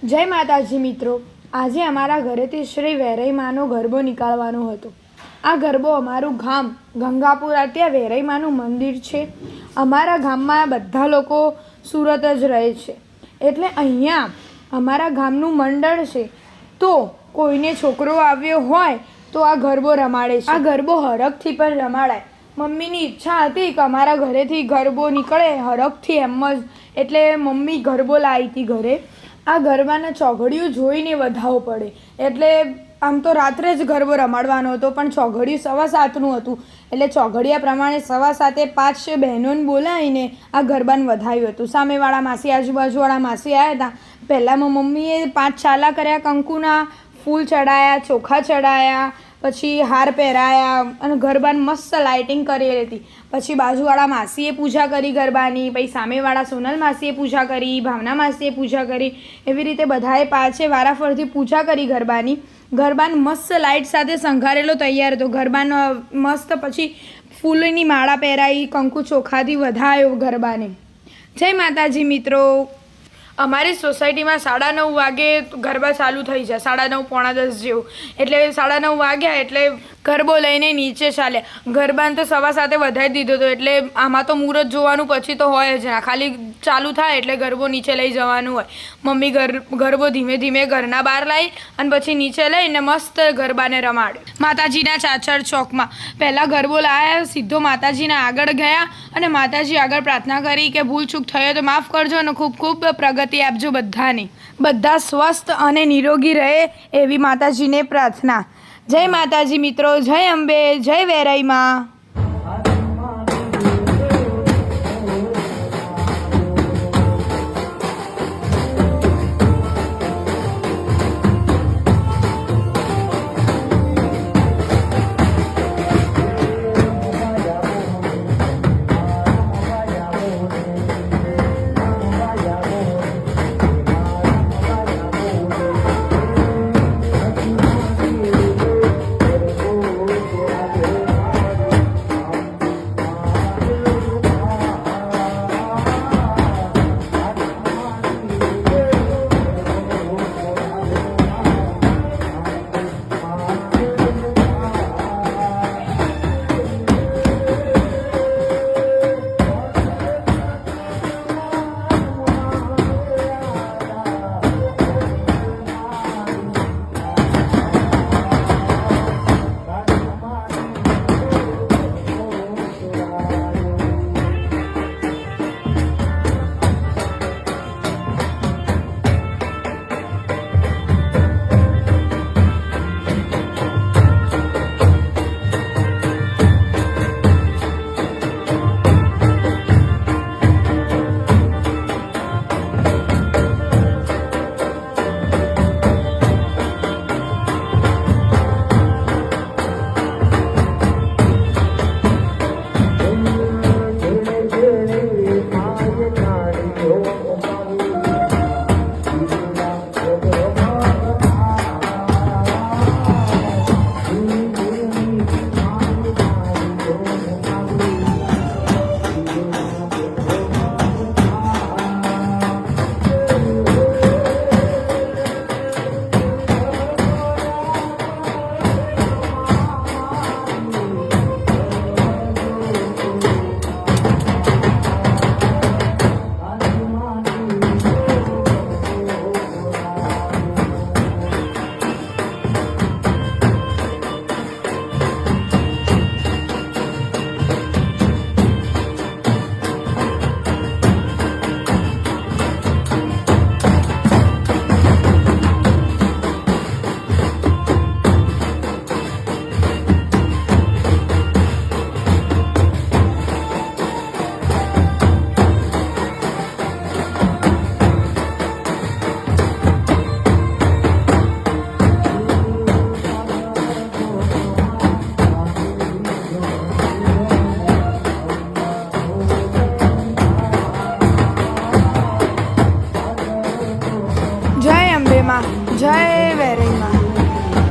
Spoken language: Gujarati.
જય માતાજી મિત્રો, આજે અમારા ઘરેથી શ્રી વેરાઈ માનો ગરબો નીકાળવાનો હતો। આ ગરબો અમારું ગામ ગંગાપુરા, ત્યાં વેરાઈ માનું મંદિર છે। અમારા ગામમાં બધા લોકો સુરત જ રહે છે, એટલે અહીંયા અમારા ગામનું મંડળ છે, તો કોઈને છોકરો આવ્યો હોય તો આ ગરબો રમાડે છે। આ ગરબો હરખથી પણ રમાડાય। મમ્મીની ઈચ્છા હતી કે અમારા ઘરેથી ગરબો નીકળે હરખથી એમ જ, એટલે મમ્મી ગરબો લાવી હતી ઘરે। આ ગરબાના ચોઘડિયું જોઈને વધાવો પડે, એટલે આમ તો રાત્રે જ ગરબો રમાડવાનો હતો, પણ ચોઘડિયું 7:15નું હતું, એટલે ચોઘડિયા પ્રમાણે 7:15 5 બહેનોને બોલાવીને આ ગરબાને વધાવ્યું હતું। સામેવાળા માસી, આજુબાજુવાળા માસી આવ્યા હતા। પહેલાંમાં મમ્મીએ 5 ચાલા કર્યા, કંકુના ફૂલ ચડાયા, ચોખા ચડાયા, પછી હાર પહેરાયા અને ગરબાને મસ્ત લાઇટિંગ કરેલી હતી। પછી બાજુવાળા માસીએ પૂજા કરી ગરબાની, પછી સામેવાળા સોનલ માસીએ પૂજા કરી, ભાવના માસીએ પૂજા કરી, એવી રીતે બધાએ પાછે વારાફરતી પૂજા કરી ગરબાની। ગરબાને મસ્ત લાઇટ સાથે શણગારેલો તૈયાર હતો। ગરબાનો મસ્ત પછી ફૂલની માળા પહેરાવી, કંકુ ચોખાથી વધાયો ગરબાને। જય માતાજી મિત્રો, અમારી સોસાયટીમાં 9:30 વાગે ગરબા ચાલુ થઈ જાય, 9:30 પોણા 10 જેવું, એટલે 9:30 વાગ્યા એટલે ગરબો લઈને નીચે ચાલ્યા। ગરબાને તો 7:15 વધારી દીધો હતો, એટલે આમાં તો મુહૂર્ત જોવાનું પછી તો હોય જ ના, ખાલી ચાલુ થાય એટલે ગરબો નીચે લઈ જવાનું હોય। મમ્મી ગરબો ધીમે ધીમે ઘરના બહાર લાવી અને પછી નીચે લઈને મસ્ત ગરબાને રમાડ્યો માતાજીના ચાચર ચોકમાં। પહેલાં ગરબો લાવ્યા, સીધો માતાજીના આગળ ગયા અને માતાજી આગળ પ્રાર્થના કરી કે ભૂલ ચૂક થયો તો માફ કરજો અને ખૂબ ખૂબ પ્રગતિ આપજો બધાની, બધા સ્વસ્થ અને નિરોગી રહે એવી માતાજીને પ્રાર્થના। જય માતાજી મિત્રો, જય અંબે, જય વેરાઈ માં।